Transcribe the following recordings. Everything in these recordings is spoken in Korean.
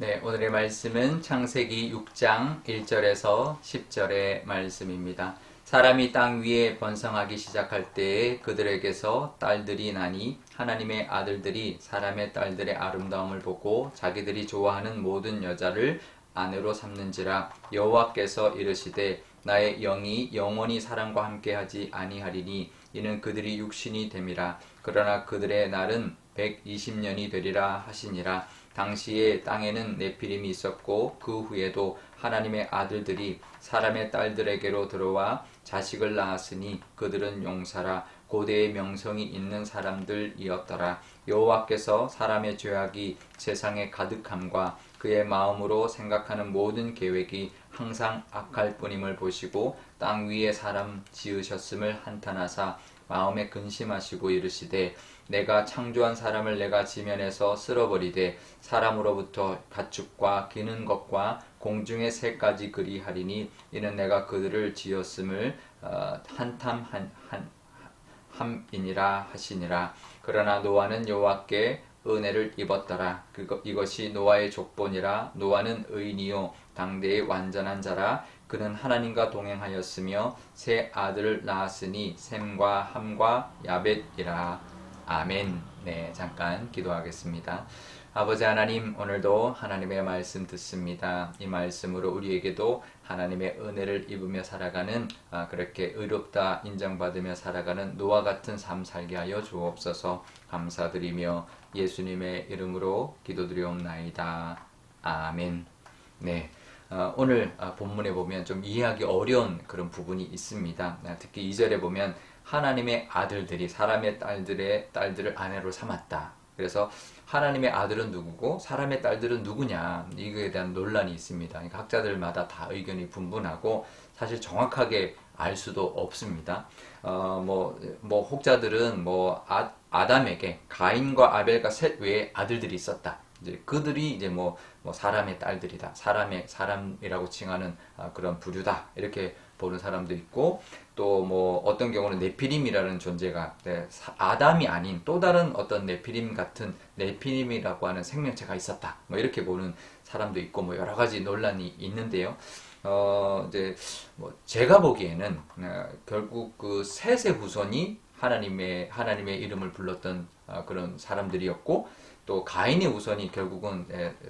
네, 오늘의 말씀은 창세기 6장 1절에서 10절의 말씀입니다. 사람이 땅 위에 번성하기 시작할 때에 그들에게서 딸들이 나니 하나님의 아들들이 사람의 딸들의 아름다움을 보고 자기들이 좋아하는 모든 여자를 아내로 삼는지라. 여호와께서 이르시되 나의 영이 영원히 사람과 함께하지 아니하리니 이는 그들이 육신이 됨이라. 그러나 그들의 날은 120년이 되리라 하시니라. 당시에 땅에는 네피림이 있었고 그 후에도 하나님의 아들들이 사람의 딸들에게로 들어와 자식을 낳았으니 그들은 용사라 고대의 명성이 있는 사람들이었더라. 여호와께서 사람의 죄악이 세상에 가득함과 그의 마음으로 생각하는 모든 계획이 항상 악할 뿐임을 보시고 땅 위에 사람 지으셨음을 한탄하사 마음에 근심하시고 이르시되 내가 창조한 사람을 내가 지면에서 쓸어버리되 사람으로부터 가축과 기는 것과 공중의 새까지 그리하리니 이는 내가 그들을 지었음을 한탐함이니라 하시니라. 그러나 노아는 여호와께 은혜를 입었더라. 이것이 노아의 족본이라. 노아는 의인이요 당대의 완전한 자라. 그는 하나님과 동행하였으며 세 아들을 낳았으니 셈과 함과 야벳이라. 아멘. 네, 잠깐 기도하겠습니다. 아버지 하나님, 오늘도 하나님의 말씀 듣습니다. 이 말씀으로 우리에게도 하나님의 은혜를 입으며 살아가는 그렇게 의롭다 인정받으며 살아가는 노아 같은 삶 살게 하여 주옵소서. 감사드리며 예수님의 이름으로 기도드리옵나이다. 아멘. 네. 오늘 본문에 보면 좀 이해하기 어려운 그런 부분이 있습니다. 특히 2절에 보면 하나님의 아들들이 사람의 딸들을 아내로 삼았다. 그래서 하나님의 아들은 누구고 사람의 딸들은 누구냐, 이거에 대한 논란이 있습니다. 그러니까 학자들마다 다 의견이 분분하고 사실 정확하게 알 수도 없습니다. 혹자들은 아담에게 가인과 아벨과 셋 외에 아들들이 있었다. 이제 그들이 이제 사람의 딸들이다. 사람이라고 칭하는 그런 부류다. 이렇게 보는 사람도 있고, 또 어떤 경우는 네피림이라는 존재가 아담이 아닌 또 다른 어떤 네피림 같은 네피림이라고 하는 생명체가 있었다. 이렇게 보는 사람도 있고, 여러 가지 논란이 있는데요. 제가 보기에는 결국 그 셋의 후손이 하나님의 이름을 불렀던 그런 사람들이었고, 또 가인의 후손이 결국은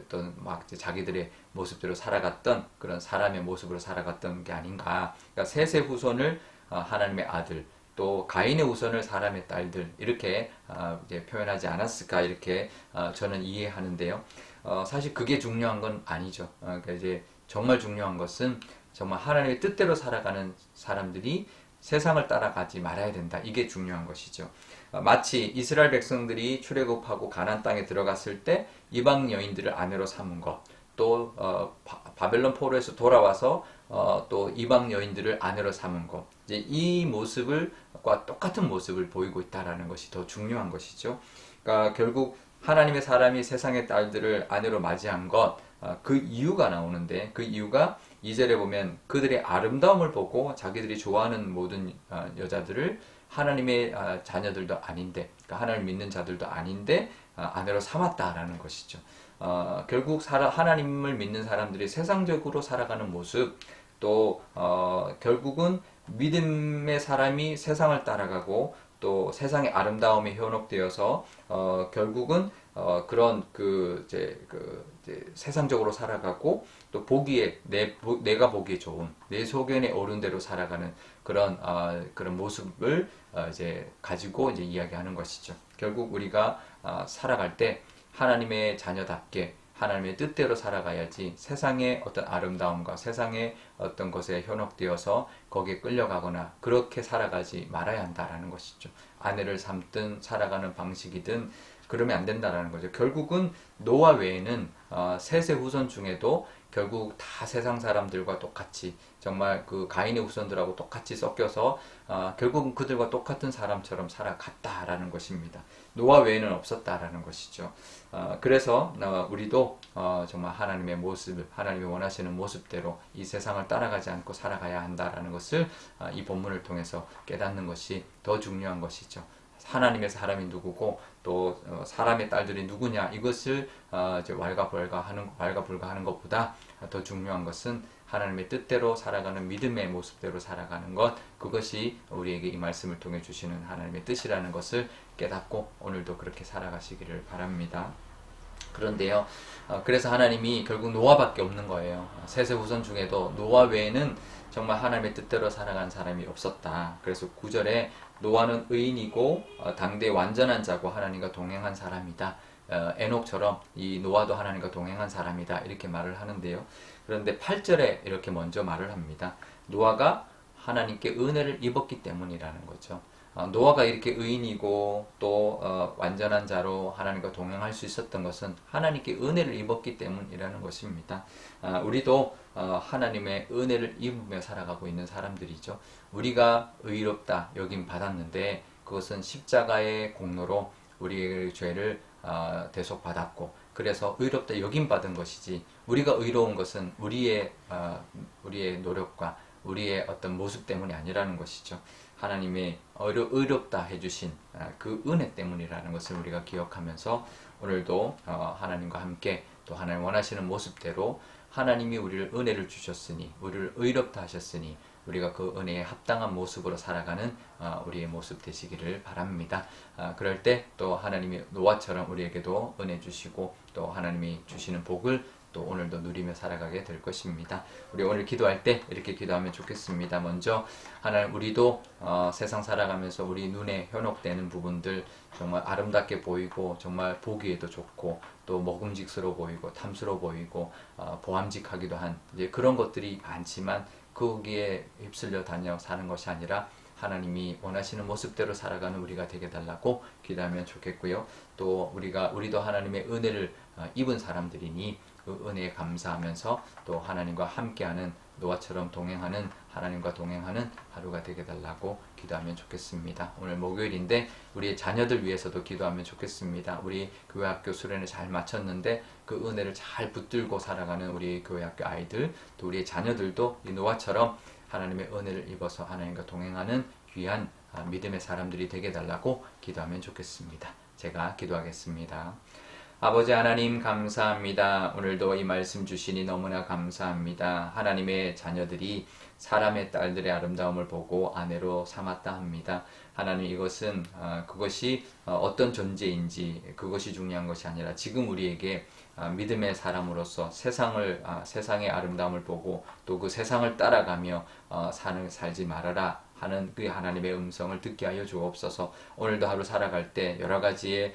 어떤 자기들의 모습대로 살아갔던 그런 사람의 모습으로 살아갔던 게 아닌가. 그러니까 셋의 후손을 하나님의 아들, 또 가인의 후손을 사람의 딸들, 이렇게 이제 표현하지 않았을까, 이렇게 저는 이해하는데요. 사실 그게 중요한 건 아니죠. 그러니까 이제 정말 중요한 것은 정말 하나님의 뜻대로 살아가는 사람들이 세상을 따라가지 말아야 된다. 이게 중요한 것이죠. 마치 이스라엘 백성들이 출애굽하고 가나안 땅에 들어갔을 때 이방 여인들을 아내로 삼은 것, 또 바벨론 포로에서 돌아와서 또 이방 여인들을 아내로 삼은 것, 이제 이 모습과 똑같은 모습을 보이고 있다라는 것이 더 중요한 것이죠. 그러니까 결국 하나님의 사람이 세상의 딸들을 아내로 맞이한 것, 그 이유가 나오는데, 그 이유가 2절에 보면 그들의 아름다움을 보고 자기들이 좋아하는 모든 여자들을 하나님의 자녀들도 아닌데, 그러니까 하나님을 믿는 자들도 아닌데 아내로 삼았다라는 것이죠. 결국 하나님을 믿는 사람들이 세상적으로 살아가는 모습, 또 결국은 믿음의 사람이 세상을 따라가고 또 세상의 아름다움에 현혹되어서 결국은 그런 이제 세상적으로 살아가고, 또 보기에 내가 보기에 좋은 내 소견에 오른 대로 살아가는 그런 모습을 이제 가지고 이제 이야기하는 것이죠. 결국 우리가 살아갈 때 하나님의 자녀답게 하나님의 뜻대로 살아가야지, 세상의 어떤 아름다움과 세상의 어떤 것에 현혹되어서 거기에 끌려가거나 그렇게 살아가지 말아야 한다라는 것이죠. 아내를 삼든 살아가는 방식이든 그러면 안 된다라는 거죠. 결국은 노아 외에는 셋의 후손 중에도 결국 다 세상 사람들과 똑같이, 정말 그 가인의 후손들하고 똑같이 섞여서 결국은 그들과 똑같은 사람처럼 살아갔다라는 것입니다. 노아 외에는 없었다라는 것이죠. 그래서 우리도 정말 하나님의 모습을, 하나님이 원하시는 모습대로 이 세상을 따라가지 않고 살아가야 한다라는 것을 이 본문을 통해서 깨닫는 것이 더 중요한 것이죠. 하나님의 사람이 누구고 또 사람의 딸들이 누구냐 이것을 이제 왈가불가하는 것보다 더 중요한 것은 하나님의 뜻대로 살아가는 믿음의 모습대로 살아가는 것, 그것이 우리에게 이 말씀을 통해 주시는 하나님의 뜻이라는 것을 깨닫고 오늘도 그렇게 살아가시기를 바랍니다. 그런데요, 그래서 하나님이 결국 노아밖에 없는 거예요. 셋의 후손 중에도 노아 외에는 정말 하나님의 뜻대로 살아간 사람이 없었다. 그래서 9절에 노아는 의인이고 당대 완전한 자고 하나님과 동행한 사람이다. 에녹처럼 이 노아도 하나님과 동행한 사람이다. 이렇게 말을 하는데요. 그런데 8절에 이렇게 먼저 말을 합니다. 노아가 하나님께 은혜를 입었기 때문이라는 거죠. 노아가 이렇게 의인이고 또 완전한 자로 하나님과 동행할 수 있었던 것은 하나님께 은혜를 입었기 때문이라는 것입니다. 우리도 하나님의 은혜를 입으며 살아가고 있는 사람들이죠. 우리가 의롭다 여김 받았는데 그것은 십자가의 공로로 우리의 죄를 대속받았고 그래서 의롭다 여김 받은 것이지, 우리가 의로운 것은 우리의 노력과 우리의 어떤 모습 때문이 아니라는 것이죠. 하나님의 의롭다 해주신 그 은혜 때문이라는 것을 우리가 기억하면서 오늘도 하나님과 함께 또 하나님 원하시는 모습대로 하나님이 우리를 은혜를 주셨으니 우리를 의롭다 하셨으니 우리가 그 은혜에 합당한 모습으로 살아가는 우리의 모습 되시기를 바랍니다. 그럴 때 또 하나님이 노아처럼 우리에게도 은혜 주시고 또 하나님이 주시는 복을 또 오늘도 누리며 살아가게 될 것입니다. 우리 오늘 기도할 때 이렇게 기도하면 좋겠습니다. 먼저 하나님, 우리도 세상 살아가면서 우리 눈에 현혹되는 부분들 정말 아름답게 보이고 정말 보기에도 좋고 또 먹음직스러워 보이고 탐스러워 보이고 보암직하기도 한 이제 그런 것들이 많지만 거기에 휩쓸려 다녀 사는 것이 아니라 하나님이 원하시는 모습대로 살아가는 우리가 되게 달라고 기도하면 좋겠고요. 또 우리도 하나님의 은혜를 입은 사람들이니 그 은혜에 감사하면서 또 하나님과 함께하는 노아처럼 하나님과 동행하는 하루가 되게 달라고 기도하면 좋겠습니다. 오늘 목요일인데 우리의 자녀들 위해서도 기도하면 좋겠습니다. 우리 교회학교 수련을 잘 마쳤는데 그 은혜를 잘 붙들고 살아가는 우리 교회학교 아이들, 또 우리의 자녀들도 이 노아처럼 하나님의 은혜를 입어서 하나님과 동행하는 귀한 믿음의 사람들이 되게 달라고 기도하면 좋겠습니다. 제가 기도하겠습니다. 아버지 하나님 감사합니다. 오늘도 이 말씀 주시니 너무나 감사합니다. 하나님의 자녀들이 사람의 딸들의 아름다움을 보고 아내로 삼았다 합니다. 하나님, 이것은 그것이 어떤 존재인지 그것이 중요한 것이 아니라 지금 우리에게 믿음의 사람으로서 세상의 아름다움을 보고 또 그 세상을 따라가며 살지 말아라 하는 그 하나님의 음성을 듣게 하여 주옵소서. 오늘도 하루 살아갈 때 여러 가지의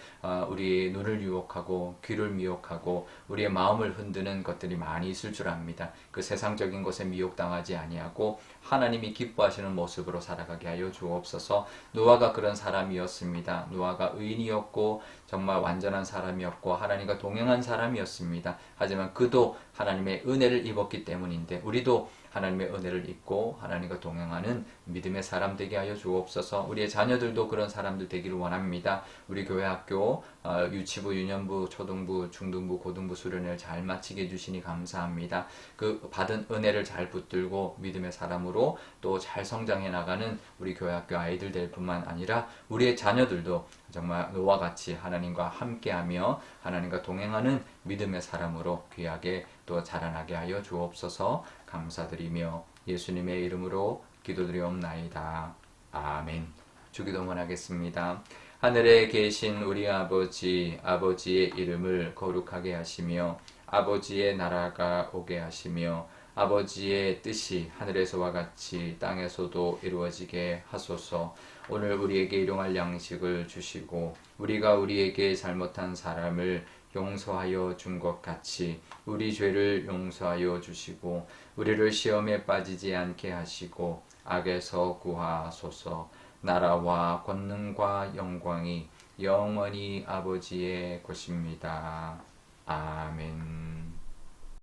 우리의 눈을 유혹하고 귀를 미혹하고 우리의 마음을 흔드는 것들이 많이 있을 줄 압니다. 그 세상적인 것에 미혹당하지 아니하고 하나님이 기뻐하시는 모습으로 살아가게 하여 주옵소서. 노아가 그런 사람이었습니다. 노아가 의인이었고 정말 완전한 사람이었고 하나님과 동행한 사람이었습니다. 하지만 그도 하나님의 은혜를 입었기 때문인데 우리도 하나님의 은혜를 입고 하나님과 동행하는 믿음의 사람 되게 하여 주옵소서. 우리의 자녀들도 그런 사람들 되기를 원합니다. 우리 교회 학교 유치부, 유년부, 초등부, 중등부, 고등부 수련회를 잘 마치게 해주시니 감사합니다. 그 받은 은혜를 잘 붙들고 믿음의 사람으로 또 잘 성장해 나가는 우리 교회 학교 아이들 될 뿐만 아니라 우리의 자녀들도 정말 노아와 같이 하나님과 함께하며 하나님과 동행하는 믿음의 사람으로 귀하게 또 자라나게 하여 주옵소서. 감사드리며 예수님의 이름으로 기도드리옵나이다. 아멘. 주기도문 하겠습니다. 하늘에 계신 우리 아버지, 아버지의 이름을 거룩하게 하시며 아버지의 나라가 오게 하시며 아버지의 뜻이 하늘에서와 같이 땅에서도 이루어지게 하소서. 오늘 우리에게 일용할 양식을 주시고 우리가 우리에게 잘못한 사람을 용서하여 준 것 같이 우리 죄를 용서하여 주시고 우리를 시험에 빠지지 않게 하시고 악에서 구하소서. 나라와 권능과 영광이 영원히 아버지의 것입니다. 아멘.